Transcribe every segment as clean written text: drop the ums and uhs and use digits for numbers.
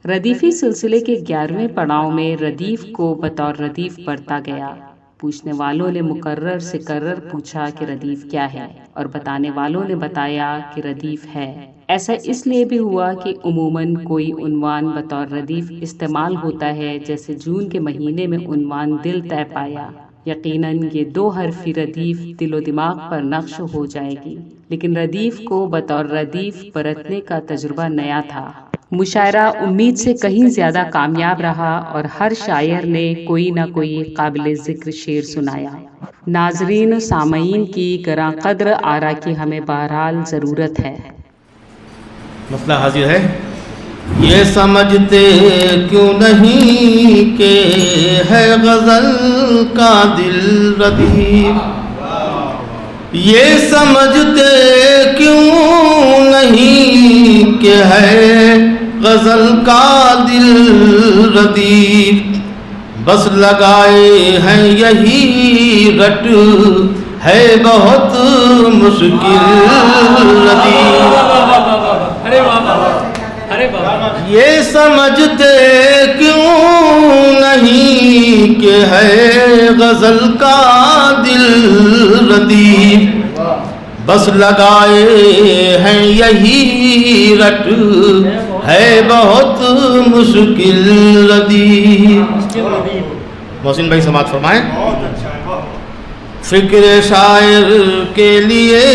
ردیفی سلسلے کے 11ویں پڑاؤ میں ردیف کو بطور ردیف برتا گیا۔ پوچھنے والوں نے مکرر سے کرر پوچھا کہ ردیف کیا ہے، اور بتانے والوں نے بتایا کہ ردیف ہے۔ ایسا اس لیے بھی ہوا کہ عموماً کوئی عنوان بطور ردیف استعمال ہوتا ہے، جیسے جون کے مہینے میں عنوان دل طے پایا۔ یقیناً یہ 2 حرفی ردیف دل و دماغ پر نقش ہو جائے گی، لیکن ردیف کو بطور ردیف برتنے کا تجربہ نیا تھا۔ مشاعرہ امید سے کہیں زیادہ کامیاب رہا اور ہر شاعر نے کوئی نہ کوئی قابل ذکر شعر سنایا۔ ناظرین و سامعین کی گراں قدر آرا کی ہمیں بہرحال ضرورت ہے۔ مسئلہ حاضر ہے۔ یہ سمجھتے کیوں نہیں کہ ہے غزل کا دل ردیف، یہ سمجھتے کیوں نہیں کہ ہے غزل کا دل ردیف، بس لگائے ہیں یہی رٹ ہے بہت مشکل ردیف۔ یہ سمجھتے کیوں نہیں کہ ہے غزل کا دل ردیف، بس لگائے ہیں یہی رٹ ہے بہت مشکل ردیف۔ محسن بھائی سماعت فرمائیں۔ فکر شاعر کے لیے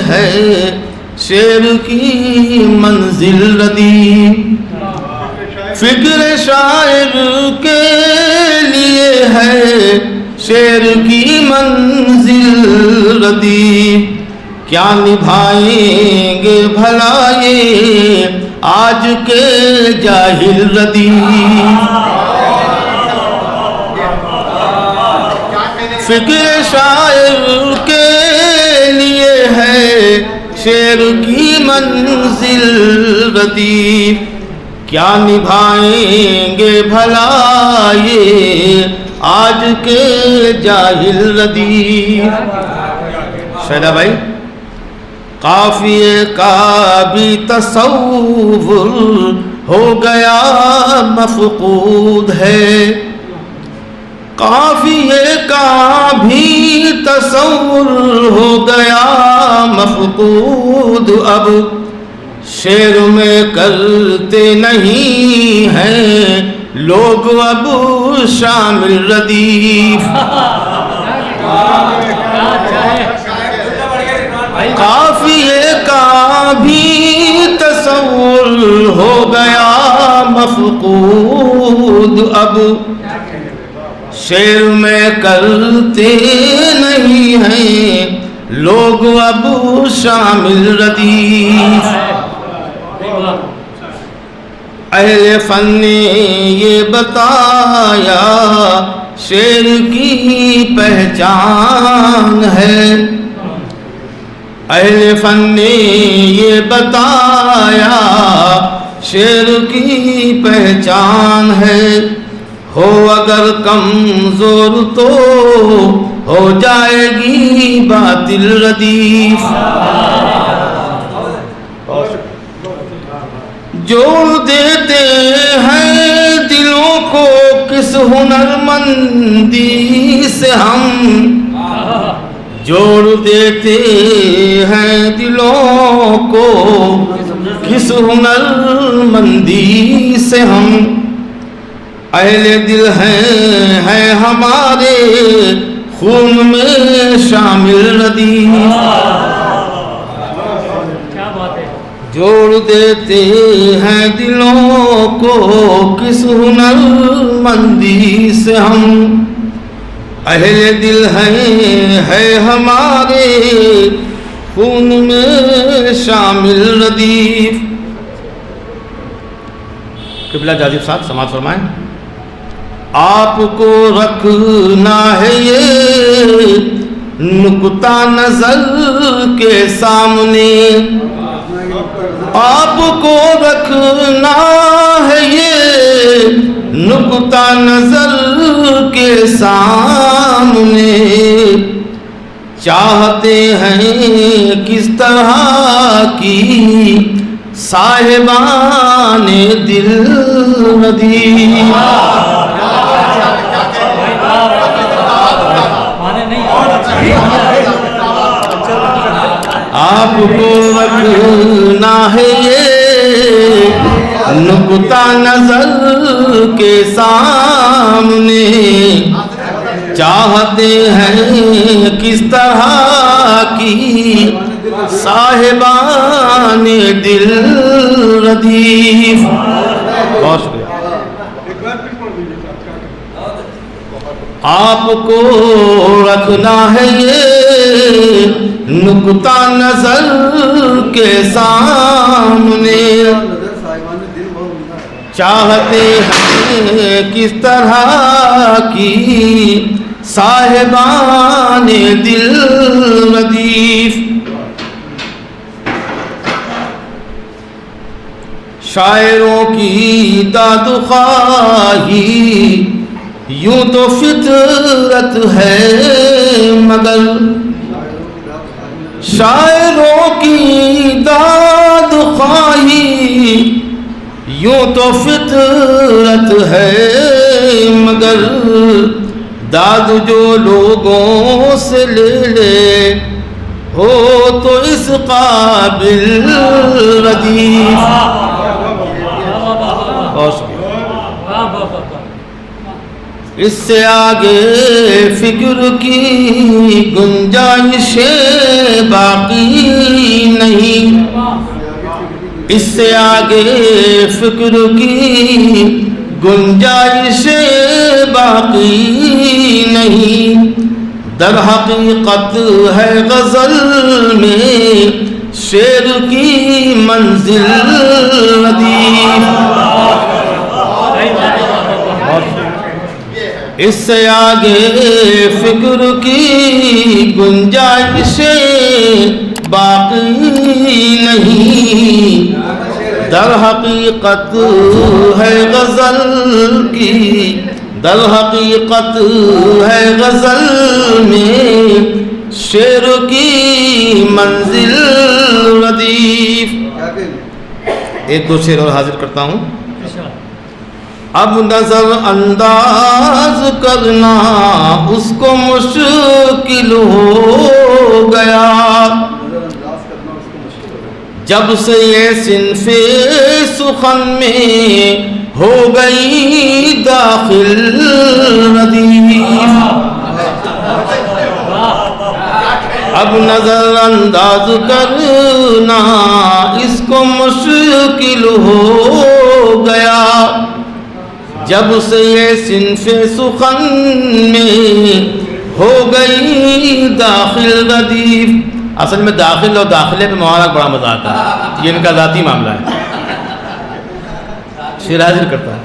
ہے شعر کی منزل ردیف، فکر شاعر کے لیے ہے شعر کی منزل ردیف، کیا نبھائیں گے بھلا یہ آج کے جاہل ردیف، فکر شاعر کے لیے ہے شعر کی منزل ردیف، کیا نبھائیں گے بھلا یہ آج کے جاہل ردیف۔ شہدہ بھائی، قافیے کا بھی تصور ہو گیا مفقود ہے، قافیے کا بھی تصور ہو گیا مفقود، اب شعر میں کرتے نہیں ہیں لوگ اب شامل ردیف، قافیے کا بھی تصور ہو گیا مفقود، اب شعر میں کرتے نہیں ہیں لوگ اب شامل ردیف۔ اہل فن نے یہ بتایا شعر کی پہچان ہے، اہل فن نے یہ بتایا شعر کی پہچان ہے، ہو اگر کمزور تو ہو جائے گی باطل ردیف، جوڑ دیتے ہیں دلوں کو کس ہنرمندی سے ہم، جوڑ دیتے ہیں دلوں کو کس ہنرمندی سے ہم، اہل دل ہیں ہمارے خون میں شامل ردیف، جوڑ دیتے ہیں دلوں کو کس ہنرمندی سے ہم، اہل دل ہے ہمارے خون میں شامل ردیف۔ قبلہ جاذب صاحب سماعت فرمائیں۔ آپ کو رکھنا ہے یہ نقطہ نظر کے سامنے، آپ کو رکھنا ہے یہ نقطہ نظر کے سامنے، چاہتے ہیں کس طرح کی صاحبان دل ردیف. آپ کو رکھنا ہے یہ نقطہ نظر کے سامنے، چاہتے ہیں کس طرح کی صاحبان دل ردیف. بہت شکریہ. آپ کو رکھنا ہے یہ نقطہ نظر کے سامنے، چاہتے ہیں کس طرح کی صاحبان دل ردیف. شاعروں کی داد خواہی یوں تو فطرت ہے، مگر شاعروں کی داد خواہی یوں تو فطرت ہے، مگر داد جو لوگوں سے لے لے ہو تو اس قابل ردیف. اس سے آگے فکر کی گنجائش باقی نہیں، اس سے آگے فکر کی گنجائش باقی نہیں. در حقیقت ہے غزل میں شعر کی منزل ردیف. اس سے آگے فکر کی گنجائش باقی نہیں، در حقیقت ہے غزل کی، در حقیقت ہے غزل میں شعر کی منزل ردیف. ایک دو شعر اور حاضر کرتا ہوں. اب نظر انداز کرنا اس کو مشکل ہو گیا، جب سے یہ صنف سخن میں ہو گئی داخل ردیف. اب نظر انداز کرنا اس کو مشکل ہو گیا، جب سے یہ صنف سخن میں ہو گئی داخل ردیف. اصل میں داخل اور داخلے پہ مولانا بڑا مزہ آتا ہے، یہ ان کا ذاتی معاملہ ہے. شعر حاضر کرتا ہے.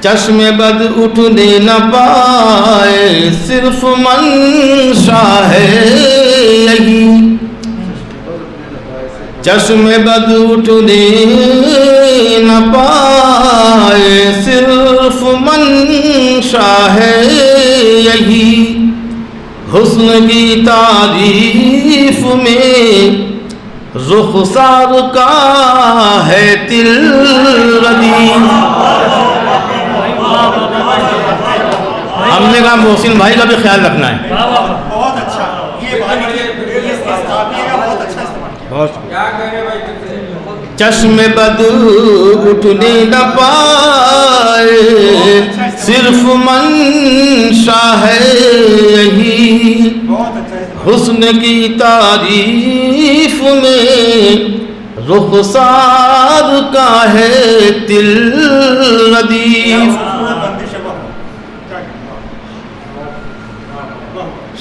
چشم بد اٹھنے نہ پائے صرف منشا ہے یہی، چشم بد اٹھنے نہ پائے صرف منشا ہے یہی، حسن کی تعریف میں رخسار کا ہے تل ردیف. ہم نے کہا محسن بھائی کا بھی خیال رکھنا ہے. بہت اچھا، یہ بہت چشم بد اٹھنے نہ پائے صرف منشا ہے یہی، حسن کی تعریف میں رخسار کا ہے تل ردیف.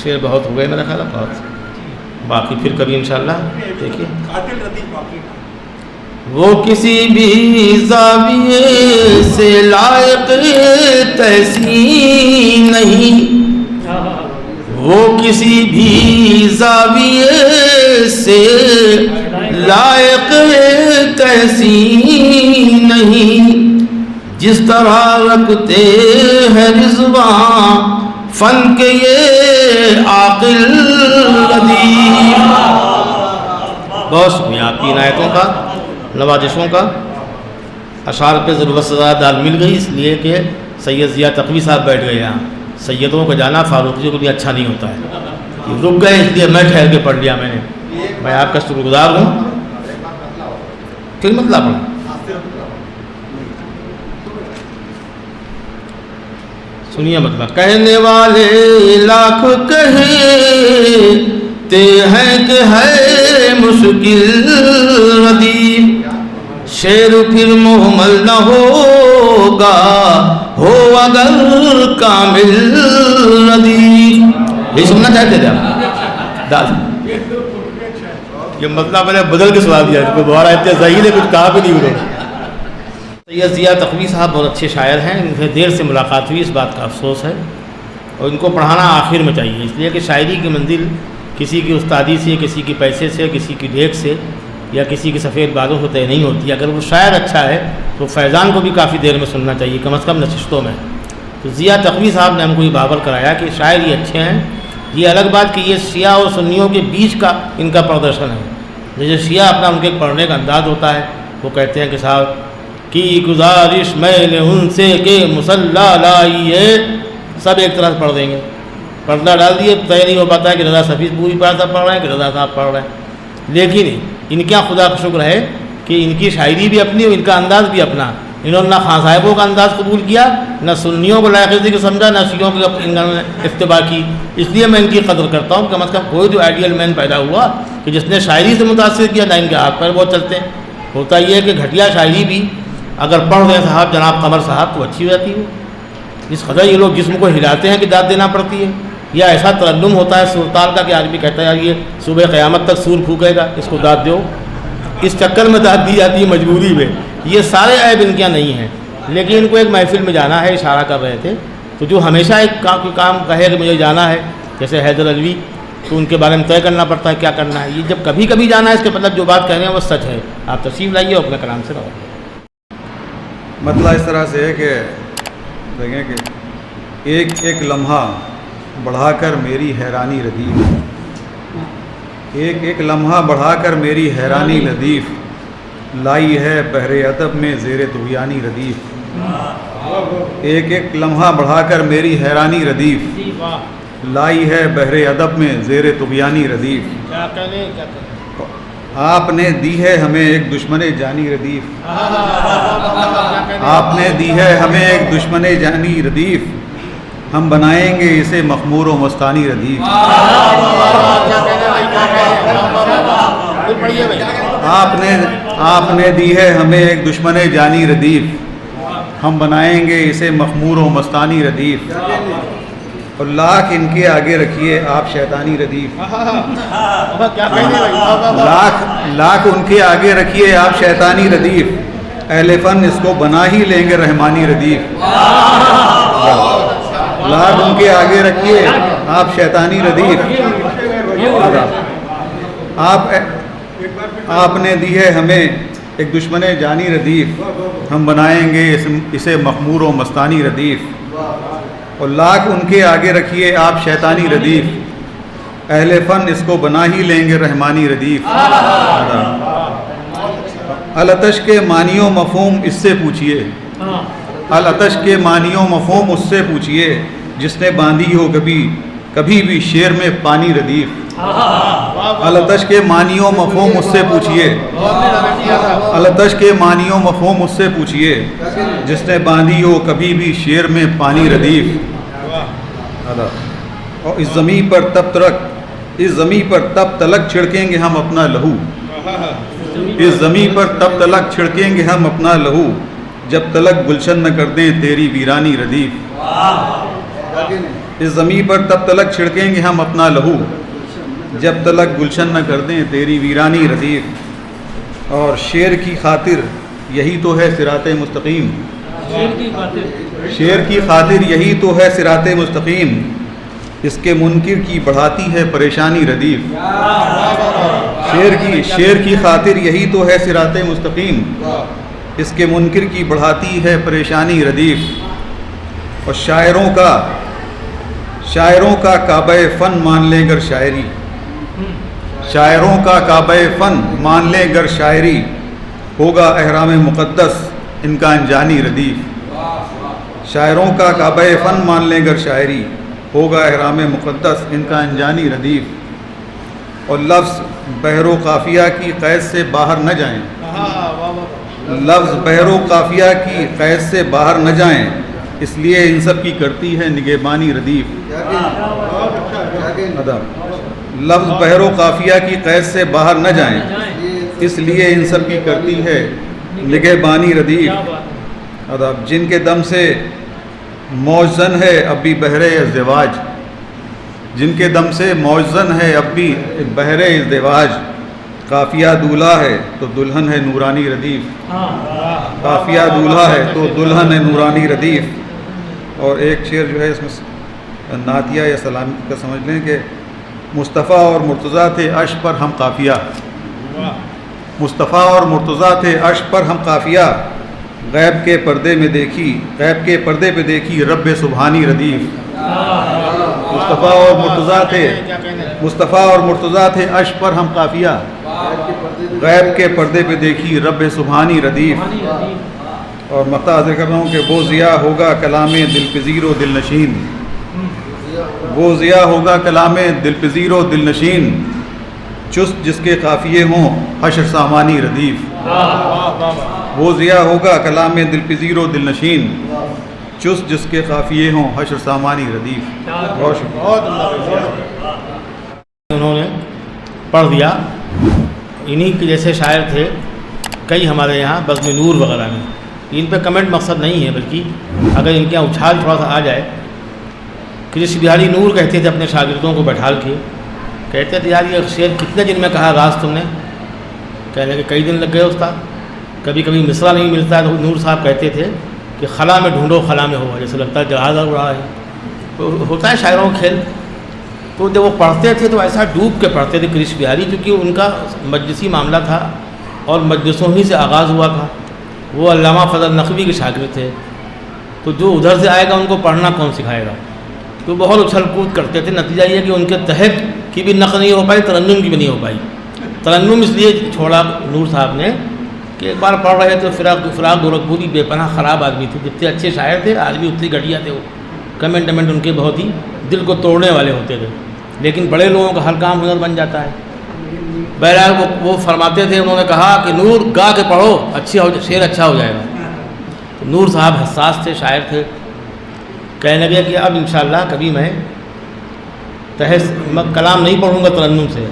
شعر بہت ہو گئے میرا خیال ہے، بہت باقی پھر کبھی انشاءاللہ دیکھیے. وہ کسی بھی زاویے سے لائق تحسین نہیں، وہ کسی بھی زاویے سے لائق تحسین نہیں، جس طرح رکھتے ہیں رضوان فن کے یہ عاقل ردیف. بہت شکریہ آپ کی عنایتوں کا، نوازشوں کا۔ اشعار پہ ضرورت سے زیادہ دال مل گئی، اس لیے کہ سید ضیاء تقوی صاحب بیٹھ گئے یہاں۔ سیدوں کو جانا فاروقیوں کے لیے اچھا نہیں ہوتا ہے، یہ رک گئے اس لیے میں ٹھہر کے پڑھ لیا میں نے۔ میں آپ کا شکر گزار ہوں۔ پھر مطلب پڑھا سنیے مطلب۔ کہنے والے لاکھ کہتے ہیں کہ ہے مشکل ردیف، شعر پھر محمل نہ ہوگا ہو اگر کامل ردیف۔ یہ سننا چاہتے تھے آپ؟ یہ مطلب میں نے بدل کے سوال دیا، دوبارہ اتنے ذہین ہے کچھ کہا بھی نہیں انہوں نے۔ سید ضیاء تقوی صاحب بہت اچھے شاعر ہیں، ان سے دیر سے ملاقات ہوئی، اس بات کا افسوس ہے، اور ان کو پڑھانا آخر میں چاہیے، اس لیے کہ شاعری کی منزل کسی کی استادی سے، کسی کے پیسے سے، کسی کی ڈیک سے یا کسی کے سفید بازوں سے طے نہیں ہوتی۔ اگر وہ شاعر اچھا ہے تو فیضان کو بھی کافی دیر میں سننا چاہیے، کم از کم نشستوں میں۔ تو ضیاء تقوی صاحب نے ہم کو یہ باور کرایا کہ شاعر یہ اچھے ہیں۔ یہ الگ بات کہ یہ شیعہ اور سنیوں کے بیچ کا ان کا پردرشن ہے۔ جیسے شیعہ اپنا ان کے پڑھنے کا انداز ہوتا ہے، وہ کہتے ہیں کہ صاحب کی گزارش میں نے ان سے کہ مسلح لائیے، سب ایک طرح سے پڑھ دیں گے، پردہ ڈال دیے، طے نہیں ہو پاتا ہے کہ رضا حفیظ پوری پارہ صاحب پڑھ رہے ہیں کہ رضا صاحب پڑھ رہے ہیں۔ لیکن ان کا خدا کا شکر ہے کہ ان کی شاعری بھی اپنی اور ان کا انداز بھی اپنا۔ انہوں نے نہ خان صاحبوں کا انداز قبول کیا، نہ سنیوں کو لائق ذکر سمجھا، نہ شیعوں کو انہوں نے اتباع کی۔ اس لیے میں ان کی قدر کرتا ہوں، کم از کم کوئی جو آئیڈیل مین پیدا ہوا کہ جس نے شاعری سے متاثر کیا، نہ ان کے ہاتھ پیر بہت چلتے ہیں۔ ہوتا یہ ہے کہ گھٹیا شاعری بھی اگر پڑھ رہے ہیں صاحب جناب قمر صاحب تو اچھی ہو جاتی ہے۔ اس قدر یہ لوگ جسم کو ہلاتے ہیں کہ داد دینا پڑتی ہے، یا ایسا ترنم ہوتا ہے سورتال کا کہ آدمی کہتا ہے یار یہ صبح قیامت تک سور پھونکے گا، اس کو داد دو، اس چکر میں داد دی جاتی ہے مجبوری میں۔ یہ سارے عیب ان کے نہیں ہیں، لیکن ان کو ایک محفل میں جانا ہے، اشارہ کر رہے تھے، تو جو ہمیشہ ایک کام کہے کہ مجھے جانا ہے، جیسے حیدر علوی، تو ان کے بارے میں طے کرنا پڑتا ہے کیا کرنا ہے۔ یہ جب کبھی کبھی جانا ہے، اس کے مطلب جو بات کہہ رہے ہیں وہ سچ ہے۔ آپ تشریف لائیے اور اپنے کلام سے رہو۔ مسئلہ اس طرح سے ہے کہ دیکھیں کہ ایک ایک لمحہ بڑھا کر میری حیرانی ردیف، ایک ایک لمحہ بڑھا کر میری حیرانی لطیف، لائی ہے بحر ادب میں زیر طغیانی ردیف، ایک ایک لمحہ بڑھا کر میری حیرانی ردیف، لائی ہے بحر ادب میں زیر طغیانی ردیف۔ آپ نے دی ہے ہمیں ایک دشمن جانی ردیف، آپ نے دی ہے ہمیں ایک دشمن جانی ردیف، ہم بنائیں گے اسے مخمور و مستانی ردیف۔ آپ نے دی ہے ہمیں ایک دشمن جانی ردیف، ہم بنائیں گے اسے مخمور و مستانی ردیف، اور لاکھ ان کے آگے رکھیے آپ شیطانی ردیف، لاکھ ان کے آگے رکھیے آپ شیطانی ردیف، اہل فن اس کو بنا ہی لیں گے رحمانی ردیف، لاکھ ان کے آگے رکھیے آپ شیطانی ردیف، آپ نے دی ہے ہمیں ایک دشمن جانی ردیف، ہم بنائیں گے اسے مخمور و مستانی ردیف، اور لاکھ ان کے آگے رکھیے آپ شیطانی ردیف، اہل فن اس کو بنا ہی لیں گے رحمانی ردیف۔ الاتش کے معنی و مفہوم اس سے پوچھئے، الاتش کے معنی و مفہوم اس سے پوچھئے، جس نے باندھی ہو کبھی بھی شعر میں پانی ردیف۔ الاتش کے معنی و مفہوم اس سے پوچھئے، الاتش کے معنی و مفہوم اس سے پوچھئے، جس نے باندھی ہو کبھی بھی شعر میں پانی ردیف۔ اور اس زمین پر تب تلک چھڑکیں گے ہم اپنا لہو، اس زمین پر تب تلک چھڑکیں گے ہم اپنا لہو، جب تلک گلشن نہ کر دیں تیری ویرانی ردیف۔ اس زمین پر تب تلک چھڑکیں گے ہم اپنا لہو، جب تلک گلشن نہ کر دیں تیری ویرانی ردیف۔ اور شعر کی خاطر یہی تو ہے صراط مستقیم، شعر کی خاطر یہی تو ہے صراط مستقیم، اس کے منکر کی بڑھاتی ہے پریشانی ردیف۔ شعر کی خاطر یہی تو ہے صراط مستقیم، اس کے منکر کی بڑھاتی ہے پریشانی ردیف۔ اور شاعروں کا کعبہ فن مان لے گر شاعری، شاعروں کا کعبہ فن مان لیں گر شاعری، ہوگا احرام مقدس ان کا انجانی ردیف۔ شاعروں کا کعبہ فن مان لیں گر شاعری، ہوگا احرام مقدس ان کا انجانی ردیف۔ اور لفظ بحر و قافیہ کی قید سے باہر نہ جائیں، لفظ بحر و قافیہ کی قید سے باہر نہ جائیں، اس لیے ان سب کی کرتی ہے نگہبانی ردیف۔ لفظ بحر و قافیہ کی قید سے باہر نہ جائیں، اس لیے ان سب کی کرتی ہے نگہبانی ردیف۔ ادب جن کے دم سے موزن ہے اب بھی بحر ازدواج، جن کے دم سے موزن ہے اب بھی بحر ازدواج، قافیہ دولہا ہے تو دلہن ہے نورانی ردیف، قافیہ دولہا ہے تو دلہن ہے نورانی ردیف۔ اور ایک شعر جو ہے اس میں نعتیہ یا سلامی کا سمجھ لیں کہ مصطفیٰ اور مرتضیٰ تھے عرش پر ہم قافیہ، مصطفیٰ اور مرتضیٰ تھے عرش پر ہم قافیہ، غیب کے پردے میں دیکھی، غیب کے پردے پہ دیکھی رب سبحانی ردیف۔ مصطفیٰ اور مرتضیٰ تھے، مصطفیٰ اور مرتضیٰ تھے عرش پر ہم قافیہ، غیب کے پردے پہ دیکھی رب سبحانی ردیف۔ اور مقطع ذکر کر رہا ہوں کہ وہ ضیاء ہوگا کلام دل پذیر و دل نشین، وہ ضیاء ہوگا کلام دل پذیر و دل نشین، چست جس کے قافیے ہوں حشر سامانی ردیف۔ وہ ضیاء ہوگا کلام دل پذیر و دل نشین، چست جس کے قافیے ہوں حشر سامانی ردیف۔ بہت شکریہ۔ انہوں نے پڑھ دیا، انہی کے جیسے شاعر تھے کئی ہمارے یہاں بزم نور وغیرہ میں۔ ان پہ کمنٹ مقصد نہیں ہے، بلکہ اگر ان کے یہاں اچھال تھوڑا سا آ جائے۔ کرشن بہاری نور کہتے تھے اپنے شاگردوں کو بیٹھال کے، کہتے تھے یار یہ شعر کتنے دن میں کہا راز تم نے؟ کہنے کہ کئی دن لگ گئے استاد، کبھی کبھی مصرع نہیں ملتا ہے تو نور صاحب کہتے تھے کہ خلا میں ڈھونڈو خلا میں ہو، جیسے لگتا ہے جہاز اڑ رہا ہے۔ تو ہوتا ہے شاعروں کا کھیل۔ تو جب وہ پڑھتے تھے تو ایسا ڈوب کے پڑھتے تھے کرشن بہاری، کیونکہ ان کا مجلسی معاملہ تھا اور مجلسوں ہی سے آغاز ہوا تھا۔ وہ علامہ فضل نقوی کے شاگرد تھے، تو جو ادھر سے آئے گا ان کو پڑھنا کون سکھائے گا؟ تو بہت اچھل کود کرتے تھے۔ نتیجہ یہ کہ ان کے تحت کی بھی نقل نہیں ہو پائی، ترنم کی بھی نہیں ہو پائی۔ ترنم اس لیے چھوڑا نور صاحب نے کہ ایک بار پڑھ رہے تو فراق گورکھپوری بے پناہ خراب آدمی تھے، جتنے اچھے شاعر تھے آج بھی اتنے گھٹیا تھے وہ۔ کمنٹ ان کے بہت ہی دل کو توڑنے والے ہوتے تھے، لیکن بڑے لوگوں کا ہر کام ہنر بن جاتا ہے۔ بہرحال وہ فرماتے تھے، انہوں نے کہا کہ نور گا کے پڑھو، شعر اچھا ہو جائے گا۔ تو نور صاحب حساس تھے، شاعر تھے، کہنے لگے کہ اب انشاءاللہ کبھی میں کلام نہیں پڑھوں گا ترنم سے۔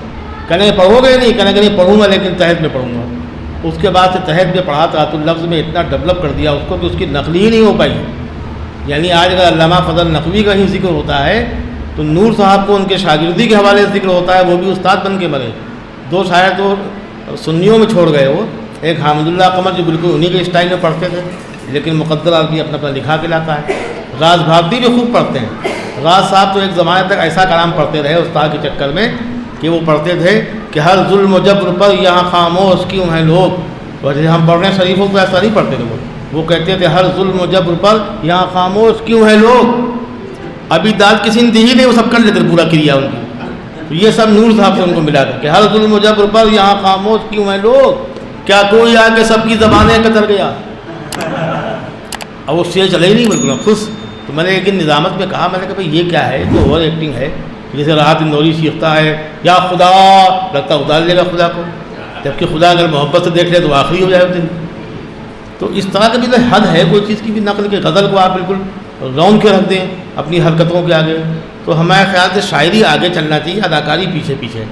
کہنے کہ پڑھو گے نہیں؟ کہنے کہ نہیں پڑھوں گا لیکن تحت میں پڑھوں گا۔ اس کے بعد سے تحت میں پڑھا تھا تو لفظ میں اتنا ڈیولپ کر دیا اس کو کہ اس کی نقل ہی نہیں ہو پائی۔ یعنی آج اگر علامہ فضل نقوی کا ہی ذکر ہوتا ہے تو نور صاحب کو ان کے شاگردی کے حوالے سے ذکر ہوتا ہے، وہ بھی استاد بن کے مرے۔ دو شاعر تو سنیوں میں چھوڑ گئے وہ، ایک حامد اللہ قمر جو بالکل انہی کے اسٹائل میں پڑھتے تھے، لیکن مقدر آدمی اپنا اپنا لکھا کے لاتا ہے۔ راز بھارتی بھی خوب پڑھتے ہیں۔ راز صاحب تو ایک زمانے تک ایسا کلام پڑھتے رہے استاد کے چکر میں کہ وہ پڑھتے تھے کہ ہر ظلم و جبر پر یہاں خاموش کیوں ہیں لوگ۔ وجہ ہم پڑھ رہے ہیں شریفوں کو ایسا نہیں پڑھتے تھے وہ کہتے تھے ہر ظلم و جبر پر یہاں خاموش کیوں ہیں لوگ۔ ابھی داد کسی نے دی ہی نہیں، وہ سب کر لیتے پورا کریا ان کی۔ تو یہ سب نور صاحب سے ان کو ملا کر کہ ہر ظلم و جبر پر یہاں خاموش کیوں ہیں لوگ، کیا کوئی آ کے سب کی زبانیں قطر گیا۔ اب وہ شعر چلے ہی نہیں بالکل خوش۔ تو میں نے ایک نظامت میں کہا، میں نے کہا بھائی یہ کیا ہے؟ تو اوور ایکٹنگ ہے، جیسے راحت اندوری سیکھتا ہے یا خدا لگتا اتار لے گا خدا کو، جبکہ خدا اگر محبت سے دیکھ لے تو آخری ہو جائے اس دن۔ تو اس طرح کا بھی تو حد ہے کوئی چیز کی بھی نقل کے، غزل کو آپ بالکل رون کے رکھ دیں اپنی حرکتوں کے آگے۔ تو ہمارے خیال سے شاعری آگے چلنا چاہیے، اداکاری پیچھے پیچھے۔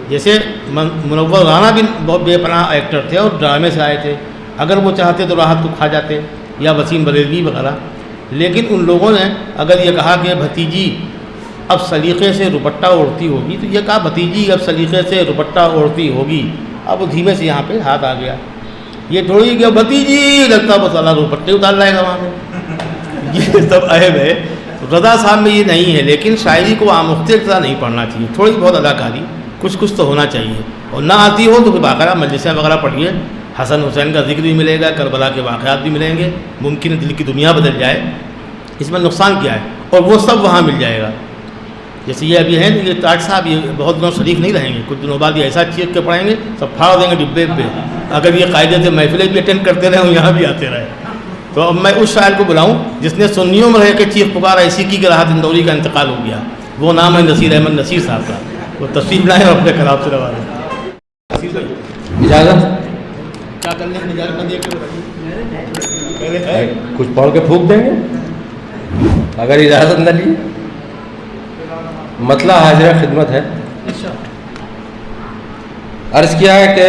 جیسے منور رانا بھی بہت بے پناہ ایکٹر تھے اور ڈرامے سے آئے تھے، اگر وہ چاہتے تو راحت کو کھا جاتے، یا وسیم بریلوی وغیرہ۔ لیکن ان لوگوں نے اگر یہ کہا کہ بھتیجی اب سلیقے سے دوپٹہ اوڑھتی ہوگی، تو یہ کہا بھتیجی اب سلیقے سے دوپٹہ اوڑھتی ہوگی، اب وہ دھیمے سے یہاں پہ ہاتھ آ گیا۔ یہ تھوڑی کہ بھتیجی لگتا بس اللہ دوپٹے اتار لائے گا وہاں میں، یہ سب عیب ہے۔ رضا صاحب میں یہ نہیں ہے، لیکن شاعری کو آموختے کی طرح نہیں پڑھنا چاہیے، تھوڑی بہت اداکاری کچھ تو ہونا چاہیے، اور نہ آتی ہو تو پھر باقاعدہ مجلسیں وغیرہ پڑھیے، حسن حسین کا ذکر بھی ملے گا، کربلا کے واقعات بھی ملیں گے، ممکن ہے دل کی دنیا بدل جائے، اس میں نقصان کیا ہے، اور وہ سب وہاں مل جائے گا۔ جیسے یہ ابھی ہیں یہ تاج صاحب یہ بہت دنوں شریف نہیں رہیں گے, کچھ دنوں بعد یہ ایسا چیخ کے پڑھیں گے سب پھاڑ دیں گے ڈبے پہ. اگر یہ قاعدے سے محفلیں بھی اٹینڈ کرتے رہے اور یہاں بھی آتے رہے. تو اب میں اس شاعر کو بلاؤں جس نے سنیوں میں رہ کے چیخ پکار ایسی کی کہ راحت اندوری کا انتقال ہو گیا. وہ نام ہے نصیر احمد نصیر صاحب کا. وہ تشریف لائیں اور اپنے کلام سے روا دیں. اجازت کیا کرنے کی اجازت دیکھ کچھ پڑھ کے پھونک دیں گے اگر اجازت نہ لی. مطلع حاضرہ خدمت ہے. عرض کیا ہے کہ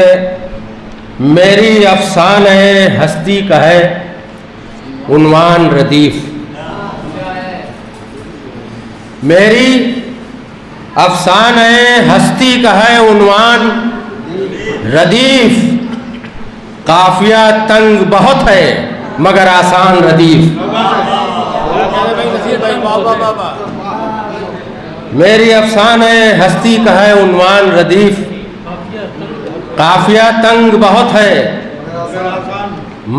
میری افسانہ ہستی کا ہے عنوان ردیف. میری افسانہ ہستی کا ہے عنوان ردیف. قافیہ تنگ بہت ہے مگر آسان ردیف. میری افسانہ ہستی کا ہے عنوان ردیف. قافیہ تنگ بہت ہے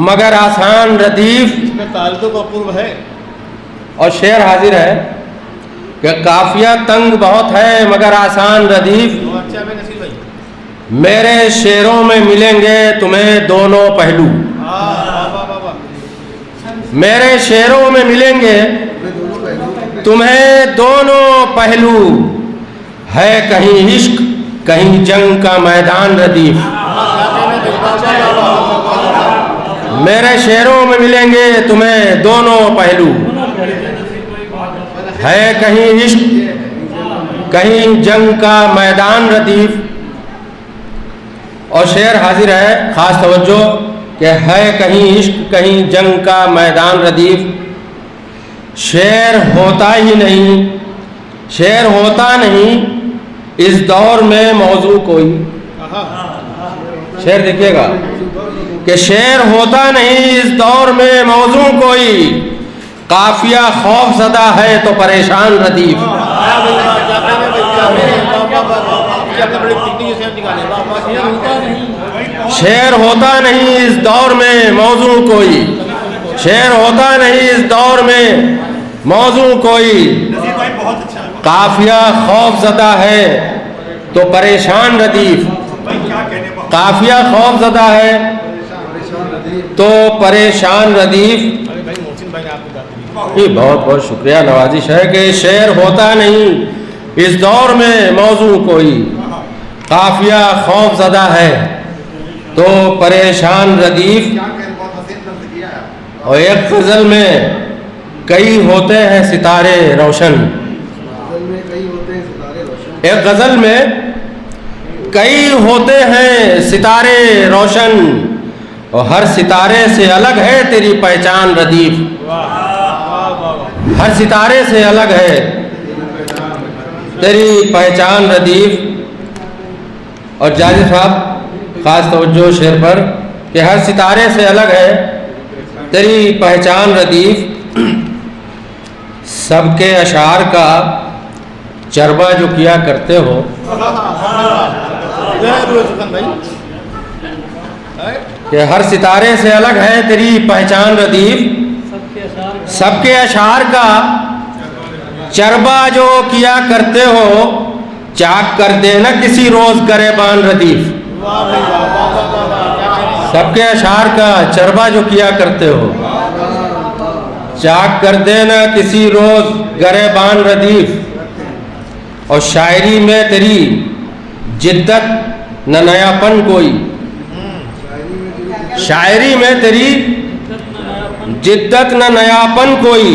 مگر آسان ردیف. اس میں تعلق و قرب ہے. اور شعر حاضر ہے کہ قافیہ تنگ بہت ہے مگر آسان ردیف. اچھا میں نصیر بھائی میرے شعروں میں ملیں گے تمہیں دونوں پہلو. میرے شعروں میں ملیں گے تمہیں دونوں پہلو. ہے کہیں عشق کہیں جنگ کا میدان ردیف. میرے شعروں میں ملیں گے تمہیں دونوں پہلو. ہے کہیں عشق کہیں جنگ کا میدان ردیف. اور شعر حاضر ہے خاص توجہ کہ ہے کہیں عشق کہیں جنگ کا میدان ردیف. شعر ہوتا ہی نہیں, شعر ہوتا نہیں اس دور میں موضوع کوئی. شعر دیکھیے گا کہ شعر ہوتا نہیں اس دور میں موضوع کوئی. قافیہ خوف زدہ ہے تو پریشان ردیف. شعر ہوتا نہیں اس دور میں موضوع کوئی. شعر ہوتا نہیں اس دور میں موضوع کوئی. قافیہ خوف زدہ ہے تو پریشان ردیف. قافیہ خوف زدہ ہے تو پریشان ردیف. بہت بہت شکریہ, نوازش ہے کہ شعر ہوتا نہیں اس دور میں موضوع کوئی. قافیہ خوف زدہ ہے تو پریشان ردیف. اور ایک غزل میں کئی ہوتے ہیں ستارے روشن. ایک غزل میں کئی ہوتے ہیں ستارے روشن اور ہر ستارے سے الگ ہے تیری پہچان ردیف. ہر ستارے سے الگ ہے تیری پہچان ردیف. اور جاجد صاحب خاص توجہ شعر پر کہ ہر ستارے سے الگ ہے تیری پہچان ردیف. سب کے اشعار کا چربہ جو کیا کرتے ہو کہ ہر ستارے سے الگ ہے تیری پہچان ردیف. سب کے اشعار کا چربہ جو کیا کرتے ہو چاک کر دینا کسی روز گریبان ردیف. سب کے اشعار کا چربہ جو کیا کرتے ہو چاک کر دینا کسی روز گریبان ردیف. اور شاعری میں تیری جدت نہ نیا پن کوئی. شاعری میں تیری جدت نہ نیا پن کوئی.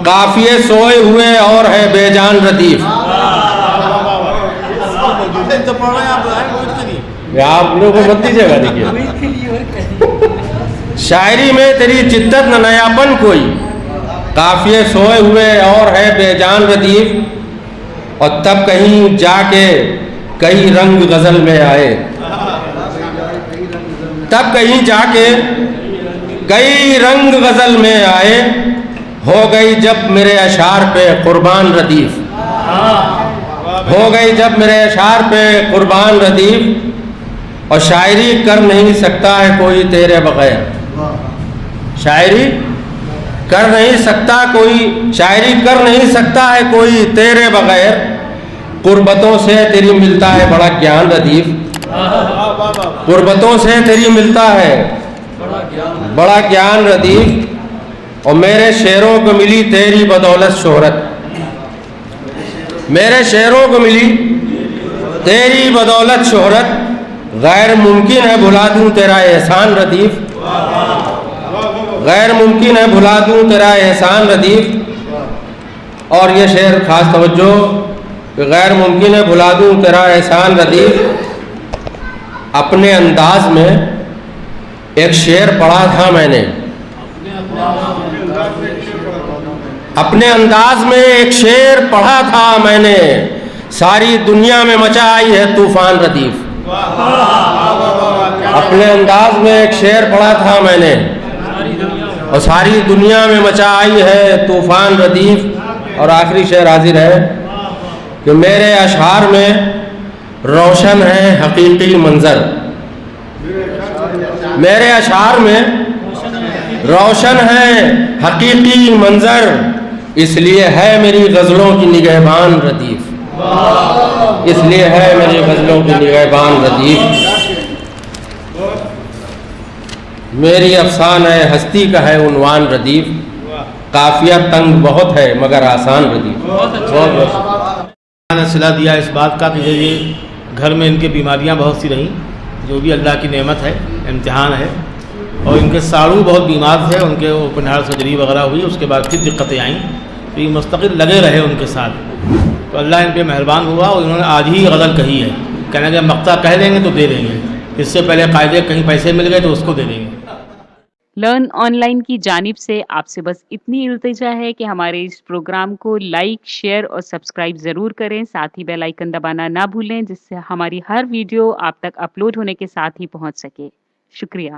قافیے سوئے ہوئے اور ہے بے جان ردیف. آپ لوگوں کو مت دیجیے گا. دیکھیے شاعری میں تیری جدت نہ نیا پن کوئی. قافیے سوئے ہوئے اور ہے بے جان ردیف. اور تب کہیں جا کے کئی رنگ غزل میں آئے. تب کہیں جا کے کئی رنگ غزل میں آئے. ہو گئی جب میرے اشعار پہ قربان ردیف. ہو گئی جب میرے اشعار پہ قربان ردیف. اور شاعری کر نہیں سکتا ہے کوئی تیرے بغیر. شاعری کر نہیں سکتا کوئی, شاعری کر نہیں سکتا ہے کوئی تیرے بغیر. قربتوں سے تیری ملتا ہے بڑا گیان ردیف، قربتوں سے تیری ملتا ہے بڑا گیان ردیف، اور میرے شعروں کو ملی تیری بدولت شہرت، میرے شعروں کو ملی تیری بدولت شہرت، غیر ممکن ہے بھلا دوں تیرا احسان ردیف، غیر ممکن ہے بھلا دوں تیرا احسان ردیف۔ اور یہ شعر خاص توجہ کہ غیر ممکن ہے بھلا دوں تیرا احسان ردیف، اپنے انداز میں ایک شعر پڑھا تھا میں نے، اپنے انداز میں ایک شعر پڑھا تھا میں نے، ساری دنیا میں مچا آئی ہے طوفان ردیف، اپنے انداز میں ایک شعر پڑھا تھا میں نے اور ساری دنیا میں مچا آئی ہے طوفان ردیف۔ اور آخری شعر حاضر ہے کہ میرے اشعار میں روشن ہے حقیقی منظر، میرے اشعار میں روشن ہے حقیقی منظر، اس لیے ہے میری غزلوں کی نگہبان ردیف، اس لیے ہے میری غزلوں کی نگہبان ردیف، میری افسانہ ہستی کا ہے عنوان ردیف، قافیہ تنگ بہت ہے مگر آسان ردیف۔ اللہ نے صلہ دیا اس بات کا کہ یہ گھر میں ان کے بیماریاں بہت سی رہیں، جو بھی اللہ کی نعمت ہے، امتحان ہے، اور ان کے ساڑو بہت بیمار تھے، ان کے اوپن ہارٹ سرجری وغیرہ ہوئی، اس کے بعد پھر دقتیں آئیں، تو یہ مستقل لگے رہے ان کے ساتھ، تو اللہ ان پہ مہربان ہوا اور انہوں نے آج ہی غزل کہی ہے، کہنے کہ مقطع کہہ دیں گے تو دے دیں گے، اس سے پہلے قاعدے کہیں پیسے مل گئے تو اس کو دے دیں گے۔ لرن آن لائن کی جانب سے آپ سے بس اتنی التجا ہے کہ ہمارے اس پروگرام کو لائک، شیئر اور سبسکرائب ضرور کریں، ساتھ ہی بیل آئیکن دبانا نہ بھولیں، جس سے ہماری ہر ویڈیو آپ تک اپلوڈ ہونے کے ساتھ ہی پہنچ سکے۔ شکریہ۔